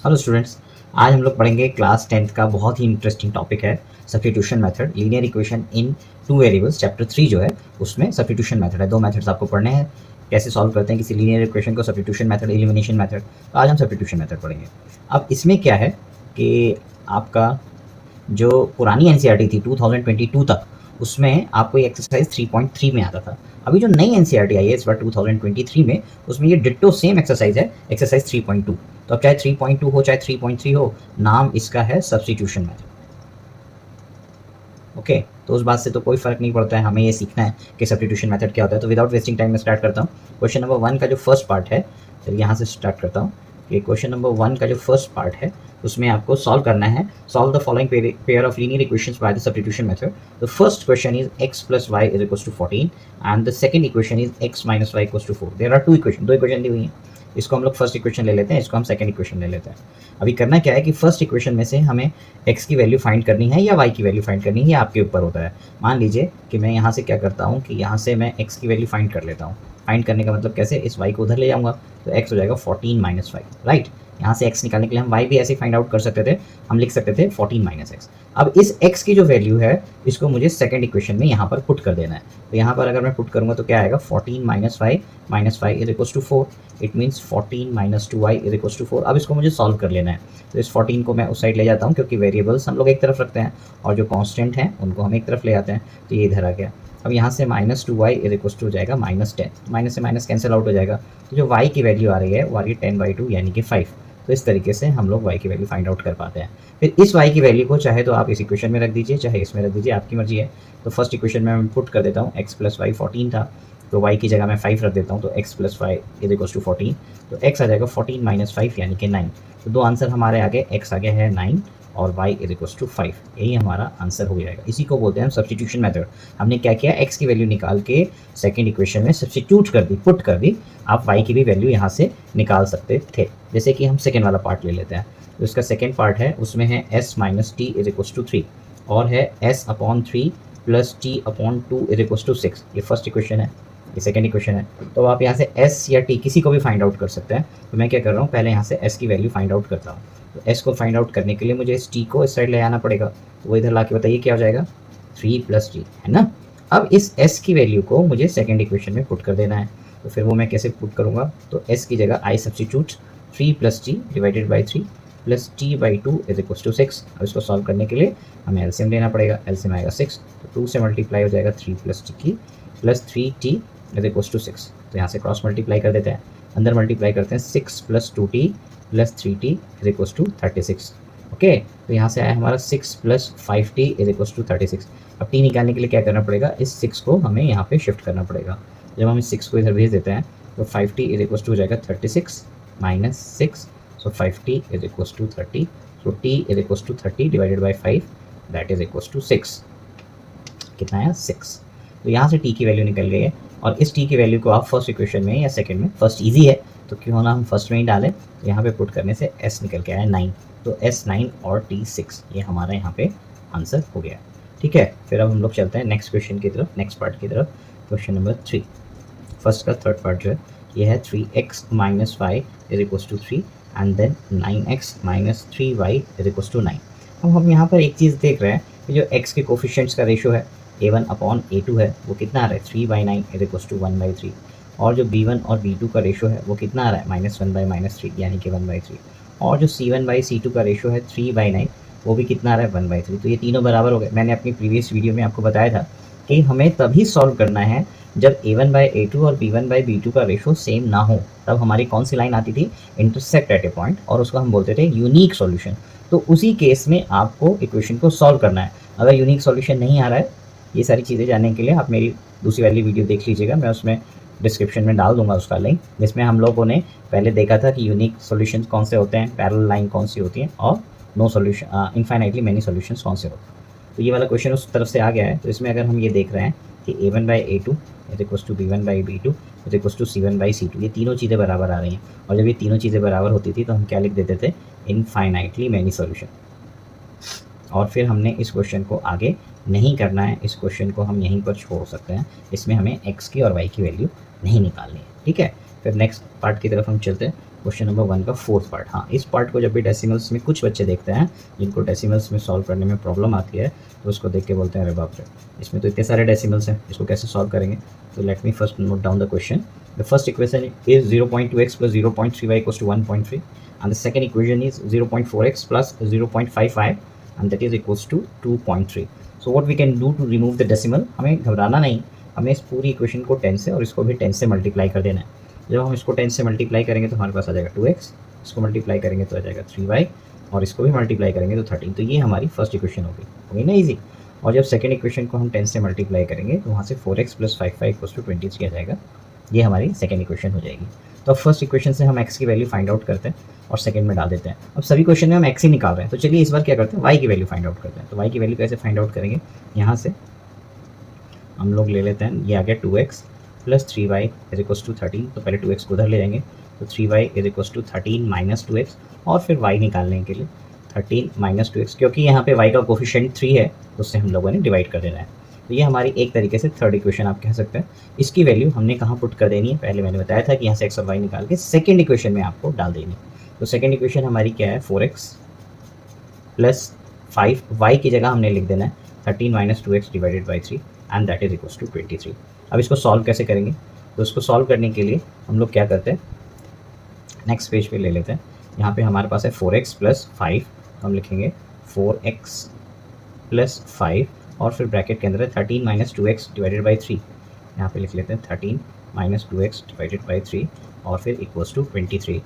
Hello students, आज हम लोग पढ़ेंगे क्लास 10th का बहुत ही इंटरेस्टिंग टॉपिक है substitution method, linear equation in two variables. Chapter 3 जो है उसमें सब्स्टिट्यूशन मेथड है। दो मेथड्स आपको पढ़ने हैं, कैसे सॉल्व करते हैं किसी लीनियर इक्वेशन को, सब्स्टिट्यूशन मेथड, एलिमिनेशन मेथड। तो आज हम सब्स्टिट्यूशन मेथड पढ़ेंगे। अब इसमें क्या है कि आपका जो पुरानी एनसीईआरटी थी 2022 तक, उसमें आपको ये एक्सरसाइज 3.3 में आता था। अभी जो नई एनसीईआरटी आई है इस बार 2023 में, उसमें ये डिट्टो सेम एक्सरसाइज है, एक्सरसाइज 3.2। तो अब चाहे 3.2 हो चाहे 3.3 हो, नाम इसका है सब्स्टिट्यूशन मेथड। ओके, तो उस बात से तो कोई फर्क नहीं पड़ता है, हमें ये सीखना है कि सब्स्टिट्यूशन मेथड क्या होता है। तो विदाउट वेस्टिंग टाइम में स्टार्ट करता हूँ। क्वेश्चन नंबर 1 का जो फर्स्ट पार्ट है, चलिए यहाँ से स्टार्ट करता हूँ कि क्वेश्चन नंबर 1 का जो फर्स्ट पार्ट है उसमें आपको सॉल्व करना है। Solve the following pair of linear equations by the substitution method. The first question is x plus Y is equals to 14 and the second equation is x minus Y equals to 4। There are दो equation दी हुई हैं। इसको हम लोग first equation ले लेते हैं, इसको हम सेकंड इक्वेशन ले लेते हैं। अभी करना क्या है कि फर्स्ट इक्वेशन में से हमें x की वैल्यू फाइंड करनी है या y की वैल्यू फाइंड करनी है, ये आपके ऊपर होता है। मान लीजिए कि मैं यहाँ से क्या करता हूँ कि यहाँ से मैं x की वैल्यू फाइंड कर लेता हूँ। फाइंड करने का मतलब कैसे, इस y को उधर ले जाऊँगा तो x हो जाएगा 14 माइनस 5, राइट। यहाँ से x निकालने के लिए हम y भी ऐसे फाइंड आउट कर सकते थे, हम लिख सकते थे 14 माइनस एक्स। अब इस x की जो वैल्यू है इसको मुझे सेकंड इक्वेशन में यहाँ पर पुट कर देना है। तो यहाँ पर अगर मैं पुट करूँगा तो क्या आएगा, 14 minus 5 is equals to 4। It means 14 minus 2y is equals to 4। अब इसको मुझे सॉल्व कर लेना है। तो इस 14 को मैं उस साइड ले जाता हूँ, क्योंकि वेरिएबल्स हम लोग एक तरफ रखते हैं और जो कॉन्स्टेंट हैं उनको हम एक तरफ ले आते हैं। तो ये इधर आ गया। अब यहाँ से minus 2y is equals to हो जाएगा -10। माइनस से माइनस कैंसिल आउट हो जाएगा। तो जो y की वैल्यू आ रही है वो आ रही है 10/2 यानी कि 5। तो इस तरीके से हम लोग y की वैल्यू फाइंड आउट कर पाते हैं। फिर इस y की वैल्यू को चाहे तो आप इस इक्वेशन में रख दीजिए, चाहे इसमें रख दीजिए, आपकी मर्जी है। तो फर्स्ट इक्वेशन में मैं पुट कर देता हूँ x प्लस वाई 14 था, तो y की जगह मैं 5 रख देता हूँ। तो x plus Y is equals to 14। तो x आ जाएगा 14 माइनस 5 यानी कि 9। तो दो आंसर हमारे आगे, x आ गया है 9 और y इज इक्वल्स टू 5। यही हमारा आंसर हो जाएगा। इसी को बोलते हैं हम सब्स्टिट्यूशन मेथड। हमने क्या किया, x की वैल्यू निकाल के सेकंड इक्वेशन में सब्स्टिट्यूट कर दी, पुट कर दी। आप y की भी वैल्यू यहाँ से निकाल सकते थे। जैसे कि हम सेकेंड वाला पार्ट ले लेते हैं। तो इसका सेकेंड पार्ट है, उसमें है s minus T is equals to 3 और है s upon 3 plus T upon 2 is equals to 6। ये फर्स्ट इक्वेशन है, ये सेकंड इक्वेशन है। तो आप यहाँ से s या t किसी को भी फाइंड आउट कर सकते हैं। तो मैं क्या कर रहा हूँ, पहले यहाँ से s की वैल्यू फाइंड आउट करता हूँ। तो s को फाइंड आउट करने के लिए मुझे इस t को इस साइड ले आना पड़ेगा। तो वो इधर ला के बताइए क्या हो जाएगा, 3 प्लस टी, है ना। अब इस s की वैल्यू को मुझे सेकेंड इक्वेशन में पुट कर देना है। तो फिर वो मैं कैसे पुट करूँगा, तो s की जगह I substitute 3 plus T divided by 3 plus T by 2 is equals to 6। अब इसको सॉल्व करने के लिए हमें एलसीएम लेना पड़ेगा। एलसीएम आएगा 6, तो 2 से मल्टीप्लाई हो जाएगा 3 प्लस टी की plus 3t is equals to 6। तो यहाँ से क्रॉस मल्टीप्लाई कर देते हैं, अंदर मल्टीप्लाई करते हैं 6 plus 2t plus 3t is equals to 36। Okay, तो यहाँ से आया हमारा 6 plus 5t is equals to 36। अब t निकालने के लिए क्या करना पड़ेगा, इस 6 को हमें यहाँ पे शिफ्ट करना पड़ेगा। जब हम इस 6 को इधर भेज देते हैं तो 5t इज इक्वल्स टू हो जाएगा 36 minus 6। So 5t is equals to 30. So t is equals to 30 divided by 5, that is equals to 6. कितना आया, 6। तो यहाँ से t की वैल्यू निकल गई है और इस t की वैल्यू को आप फर्स्ट इक्वेशन में या सेकंड में, फर्स्ट इजी है तो क्यों ना हम फर्स्ट में ही डालें। तो यहाँ पे पुट करने से s निकल के आया 9। तो s 9 और t 6, ये हमारा यहाँ पे आंसर हो गया। ठीक है, फिर अब हम लोग चलते हैं नेक्स्ट क्वेश्चन की तरफ, नेक्स्ट पार्ट की तरफ। क्वेश्चन नंबर 3, फर्स्ट का थर्ड पार्ट जो है ये है 3x minus 5 is equals to 3 and then 9x minus 3y is equals to 9। अब हम यहाँ पर एक चीज़ देख रहे हैं कि जो x के कोफिशिएंट्स का रेशो है a1 अपॉन a2 है, वो कितना आ रहा है 3/9 इज इक्वल्स टू 1/3। और जो b1 और b2 का रेशो है वो कितना आ रहा है -1/-3 यानी कि 1/3। और जो c1/c2 का रेशो है 3/9, वो भी कितना आ रहा है 1/3। तो ये तीनों बराबर हो गए। मैंने अपनी प्रीवियस वीडियो में आपको बताया था कि हमें तभी सॉल्व करना है जब a1/a2 और b1/b2 का रेशो सेम ना हो। तब हमारी कौन सी लाइन आती थी, इंटरसेक्ट एट ए पॉइंट, और उसको हम बोलते थे यूनिक सॉल्यूशन। तो उसी केस में आपको इक्वेशन को सॉल्व करना है। अगर यूनिक सॉल्यूशन नहीं आ रहा है, ये सारी चीज़ें जानने के लिए आप मेरी दूसरी वाली वीडियो देख लीजिएगा, मैं उसमें डिस्क्रिप्शन में डाल दूंगा उसका लिंक, जिसमें हम लोगों ने पहले देखा था कि यूनिक सॉल्यूशन कौन से होते हैं, पैरेलल लाइन कौन सी होती है, और no solution infinitely many solutions कौन से होते हैं। तो ये वाला क्वेश्चन उस तरफ से आ गया है। तो इसमें अगर हम ये देख रहे हैं कि a1/a2 is equals to b1/b2 is equals to c1/c2, ये तीनों चीज़ें बराबर आ रही हैं। और जब ये तीनों चीज़ें बराबर होती थी तो हम क्या लिख देते थे, इनफाइनाइटली मैनी सॉल्यूशन। और फिर हमने इस क्वेश्चन को आगे नहीं करना है, इस क्वेश्चन को हम यहीं पर छोड़ सकते हैं। इसमें हमें x की और y की वैल्यू नहीं निकालनी है। ठीक है, फिर नेक्स्ट पार्ट की तरफ हम चलते हैं। क्वेश्चन नंबर 1 का फोर्थ पार्ट। हाँ, इस पार्ट को जब भी डेसिमल्स में कुछ बच्चे देखते हैं जिनको डेसिमल्स में सॉल्व करने में प्रॉब्लम आती है, तो उसको देख के बोलते हैं अरे बाप रे, इसमें तो इतने सारे डेसिमल्स हैं, इसको कैसे सॉल्व करेंगे। तो let me first note down the question. The first equation is 0.2x plus 0.3y equals to 1.3 and the second equation is 0.4x plus 0.55 and that is equals to 2.3. So what we can do to remove the decimal, हमें घबराना नहीं, हमें इस पूरी equation को 10 से और इसको भी 10 से मल्टीप्लाई कर देना है। जब हम इसको 10 से मल्टीप्लाई करेंगे तो हमारे पास आ जाएगा 2x, इसको मल्टीप्लाई करेंगे तो आ जाएगा 3y और इसको भी मल्टीप्लाई करेंगे तो 13। तो ये हमारी फर्स्ट इक्वेशन होगी ना ईजी। और जब सेकंड इक्वेशन को हम 10 से मल्टीप्लाई करेंगे तो वहाँ से 4x plus 55 इक्वल्स टू 23 आ जाएगा। ये हमारी सेकंड इक्वेशन हो जाएगी। तो अब फर्स्ट इक्वेशन से हम x की वैल्यू फाइंड आउट करते हैं और सेकंड में डाल देते हैं। अब सभी क्वेश्चन में हम x ही निकाल रहे हैं, तो चलिए इस बार क्या करते हैं, y की वैल्यू फाइंड आउट करते हैं। तो y की वैल्यू कैसे फाइंड आउट करेंगे, यहाँ से हम लोग ले लेते हैं, ये आ गया 2x plus 3y is equals to 13। तो पहले 2x को उधर ले जाएंगे, तो 3y is equals to 13 minus 2x और फिर y निकालने के लिए 13 माइनस 2x, क्योंकि यहाँ पे y का कोफिशिएंट 3 है तो उससे हम लोगों ने डिवाइड कर देना है। तो ये हमारी एक तरीके से थर्ड इक्वेशन आप कह सकते हैं। इसकी वैल्यू हमने कहाँ पुट कर देनी है, पहले मैंने बताया था कि यहाँ से x और y निकाल के सेकेंड इक्वेशन में आपको डाल देनी। तो सेकेंड इक्वेशन हमारी क्या है, 4x प्लस 5, y की जगह हमने लिख देना है 13 minus 2x divided by 3 and that is equals to 23। अब इसको सॉल्व कैसे करेंगे, तो इसको सॉल्व करने के लिए हम लोग क्या करते हैं, नेक्स्ट पेज पे ले लेते हैं। यहाँ पे हमारे पास है 4x प्लस 5, तो हम लिखेंगे 4x प्लस 5 और फिर ब्रैकेट के अंदर है 13 माइनस 2x डिवाइडेड बाई 3। यहाँ पे लिख लेते हैं 13 माइनस 2x डिवाइडेड बाई 3 और फिर इक्वल्स टू 23।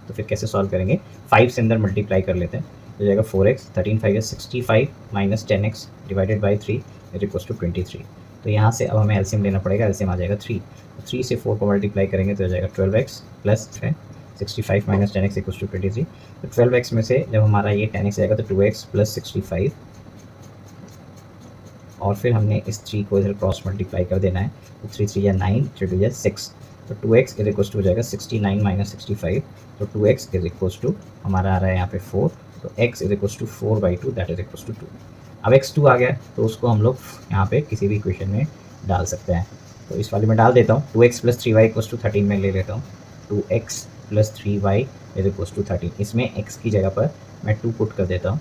तो फिर कैसे सॉल्व करेंगे, 5 से अंदर मल्टीप्लाई कर लेते हैं, हो जाएगा 4x, 13 5 65 minus 10x divided by 3 is equals to 23। तो यहाँ से अब हमें एलसीएम लेना पड़ेगा, एलसीएम आ जाएगा 3। तो 3 से 4 को मल्टीप्लाई करेंगे तो हो जाएगा 12x plus 65 minus 10x equals to 23। तो 12x में से जब हमारा ये 10x आएगा तो 2x प्लस 65 और फिर हमने इस 3 को इधर क्रॉस मल्टीप्लाई कर देना है, तो 3 3 या 9, 3 2 या 6। तो 2x इज इक्वल्स टू हो जाएगा 69 माइनस 65। तो 2x इज इक्वल्स टू हमारा आ रहा है यहाँ पे 4, तो x is equals to 4/2 that is equals to 2। अब x2 आ गया तो उसको हम लोग यहाँ पे किसी भी इक्वेशन में डाल सकते हैं। तो इस वाले में डाल देता हूँ, 2x plus 3y equals to 13 में ले लेता हूँ, 2x plus 3y is equals to 13। इसमें x की जगह पर मैं 2 पुट कर देता हूँ,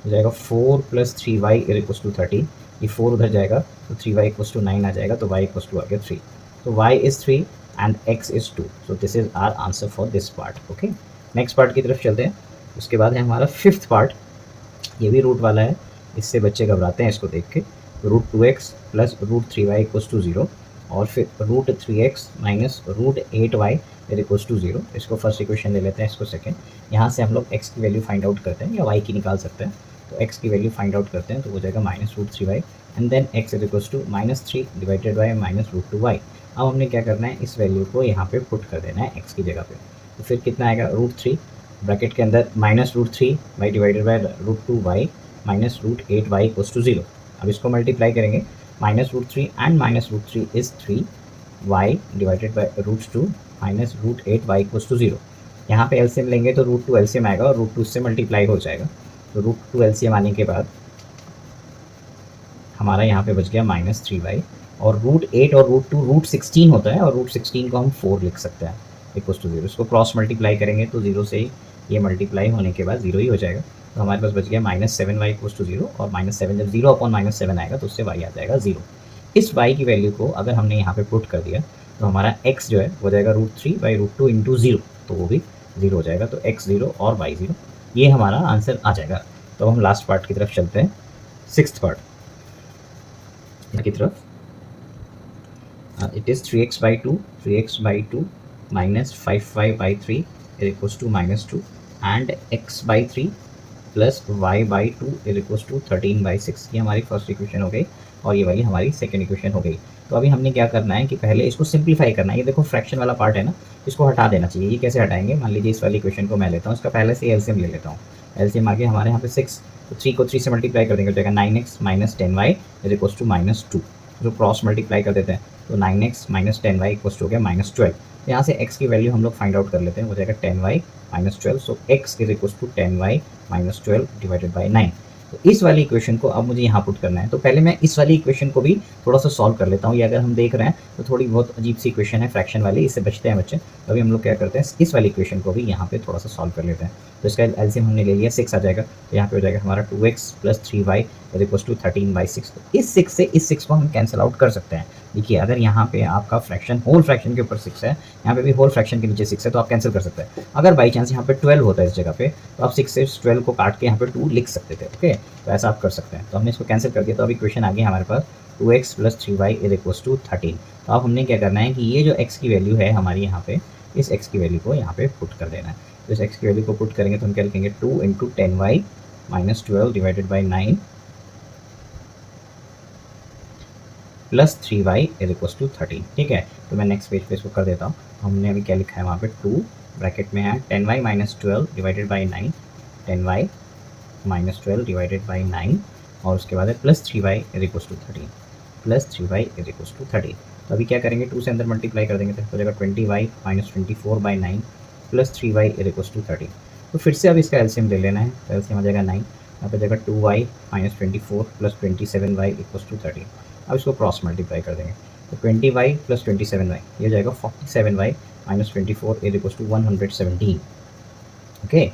हो जाएगा 4 plus 3y is equals to 13। ये 4 उधर जाएगा तो 3y इक्वल्स टू 9 आ जाएगा, तो y इक्वल्स टू आ गया 3। तो y is 3 and x is 2। So this is our answer for this part. Okay, next part की तरफ चलते हैं। उसके बाद है हमारा फिफ्थ पार्ट, ये भी रूट वाला है, इससे बच्चे घबराते हैं इसको देख के। Root 2x plus root 3y equals to 0 और फिर root 3x minus root 8y is equals to 0। इसको फर्स्ट इक्वेशन ले लेते हैं, इसको सेकेंड। यहाँ से हम लोग x की वैल्यू फाइंड आउट करते हैं या y की निकाल सकते हैं। तो x की वैल्यू फाइंड आउट करते हैं तो हो जाएगा minus root 3y and then x is equals to minus 3 divided by minus root 2y। अब हमने क्या करना है, इस वैल्यू को यहाँ पे पुट कर देना है x की जगह पे। तो फिर कितना आएगा, रूट 3 ब्रैकेट के अंदर minus root 3y divided by root 2y minus root 8y equals to 0। अब इसको मल्टीप्लाई करेंगे, minus root 3 and minus root 3 is 3y divided by root 2 minus root 8y equals to 0। यहाँ पे एलसीएम लेंगे तो root 2 LCM आएगा और root 2 से मल्टीप्लाई हो जाएगा। तो रूट 2 एलसीएम आने के बाद हमारा यहाँ पे बच गया माइनस 3y और रूट 8 और रूट 2 रूट 16 होता है और रूट 16 को हम 4 लिख सकते हैं इक्वल्स टू 0। इसको क्रॉस मल्टीप्लाई करेंगे तो 0 से ये मल्टीप्लाई होने के बाद 0 ही हो जाएगा। तो हमारे पास बच गया माइनस 7y इक्वल्स टू 0 और माइनस 7 जब 0 अपॉन माइनस 7 आएगा तो उससे y आ जाएगा 0। इस y की वैल्यू को अगर हमने यहाँ पे पुट कर दिया तो हमारा x जो है हो जाएगा रूट 3 बाई रूट 2 इंटू 0, तो वो भी 0 हो जाएगा। तो x 0 और y 0, ये हमारा आंसर आ जाएगा। तो हम लास्ट पार्ट की तरफ चलते हैं, सिक्स्थ पार्ट की तरफ। It is 3x/2 minus 5y/3 is equals to minus 2 and x/3 plus y/2 is equals to 13/6। ये हमारी फर्स्ट इक्वेशन हो गई और ये वाली हमारी सेकेंड इक्वेशन हो गई। तो अभी हमने क्या करना है कि पहले इसको सिंप्लीफाई करना है। ये देखो फ्रैक्शन वाला पार्ट है ना, इसको हटा देना चाहिए। ये कैसे हटाएंगे, मान लीजिए इस वाली इक्वेशन को मैं लेता हूँ, इसका पहले से एलसीएम ले लेता हूँ। एलसीएम आगे हमारे यहाँ पे 6, तो 3 को 3 से मल्टीप्लाई कर देंगे तो जाएगा 9x minus 10y is equals to minus 2। जो क्रॉस मल्टीप्लाई कर देते हैं तो 9x minus 10y equals to हो गया माइनस 12। यहाँ से x की वैल्यू हम लोग फाइंड आउट कर लेते हैं, हो जाएगा 10y minus 12। So x is equals to 10y minus 12 divided by 9। तो इस वाली इक्वेशन को अब मुझे यहाँ पुट करना है। तो पहले मैं इस वाली इक्वेशन को भी थोड़ा सा सॉल्व कर लेता हूँ। ये अगर हम देख रहे हैं तो थोड़ी बहुत अजीब सी इक्वेशन है, फ्रैक्शन वाली, इससे बचते हैं बच्चे। तो अभी हम लोग क्या करते हैं, इस वाली इक्वेशन को भी यहाँ पे थोड़ा सा सॉल्व कर लेते हैं। तो इसका एलसीएम हमने ले लिया, 6 आ जाएगा। तो यहाँ पे हो जाएगा हमारा 2x plus 3y is equals to 13/6। तो इस 6 से इस 6 को हम कैंसिल आउट कर सकते हैं। देखिए अगर यहाँ पे आपका फ्रैक्शन होल फ्रैक्शन के ऊपर 6 है, यहाँ पे भी होल फ्रैक्शन के नीचे 6 है, तो आप कैंसिल कर सकते हैं। अगर बाई चांस यहाँ पे 12 होता है इस जगह पे, तो आप 6 से 12 को काट के यहाँ पे 2 लिख सकते थे। ओके, तो ऐसा आप कर सकते हैं। तो हमने इसको कैंसिल कर दिया। तो अभी इक्वेशन आ गई हमारे पास 2x plus 3y is equals to 13। तो अब हमने क्या करना है कि ये जो x की वैल्यू है हमारी यहाँ पे, इस x की वैल्यू को यहाँ पे पुट कर देना है। तो इस x की वैल्यू को पुट करेंगे तो हम क्या लिखेंगे, 2 into 10y minus 12 divided by 9 plus 3y is equals to 13। ठीक है, तो मैं नेक्स्ट पेज पे इसको कर देता हूँ। हमने अभी क्या लिखा है वहाँ पे, 2 ब्रैकेट में है 10y minus 12 divided by 9, 10y minus 12 divided by 9, और उसके बाद है plus 3y is equals to 13, plus 3y is equals to 13। तो अभी क्या करेंगे, 2 से अंदर मल्टीप्लाई कर देंगे तो हो जाएगा 20y minus 24 by 9 plus 3y is equals to 13। तो फिर से अब इसका एलसीएम ले लेना है। तो एलसीएम आ जाएगा 9, यहाँ पर जाएगा 2y minus 24 plus 27y equals to 13। अब इसको क्रॉस मल्टीप्लाई कर देंगे तो 20y प्लस 27y ये हो जाएगा 47y minus 24 is equals to 117। Okay,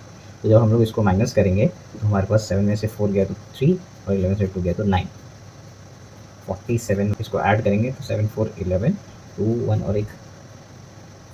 तो जब हम लोग इसको माइनस करेंगे तो हमारे पास 7 में से 4 गया तो 3 और 11 से 2 गया तो 9, 47 इसको ऐड करेंगे तो 7 4 11 2 1 और एक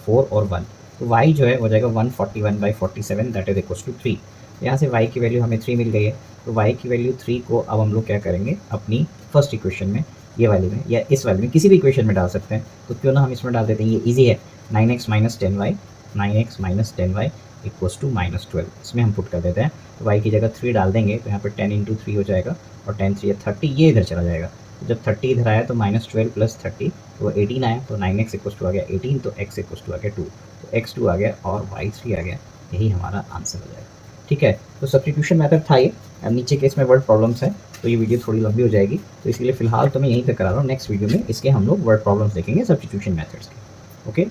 4 और 1, तो y जो है वो जाएगा 141/47 दैट इज इक्वल्स टू 3। यहाँ से y की वैल्यू हमें 3 मिल गई है। तो y की वैल्यू 3 को अब हम लोग क्या करेंगे, अपनी फर्स्ट इक्वेशन में, ये वाली में या इस वाली में, किसी भी इक्वेशन में डाल सकते हैं। तो क्यों ना हम इसमें डाल देते हैं, ये इजी है। 9x minus 10y, 9x minus 10y equals to minus 12, इसमें हम पुट कर देते हैं। तो y की जगह 3 डाल देंगे तो यहाँ पर 10 इंटू 3 हो जाएगा, और 10 3 30, ये इधर चला जाएगा। तो जब 30 इधर आया तो माइनस 12 प्लस 30 तो 18 आया। तो 9x इक्वल्स टू आ गया 18, तो x इक्वल्स टू आ गया 2, तो x2 आ गया और y3 आ गया। यही हमारा आंसर हो जाएगा। ठीक है, तो सब्स्टिट्यूशन मेथड था ये। अब नीचे के इसमें वर्ड प्रॉब्लम्स हैं तो ये वीडियो थोड़ी लंबी हो जाएगी, तो इसके लिए फिलहाल तो मैं यहीं तक करा रहा हूँ। नेक्स्ट वीडियो में इसके हम लोग वर्ड प्रॉब्लम्स देखेंगे सब्स्टिट्यूशन मेथड्स के। ओके।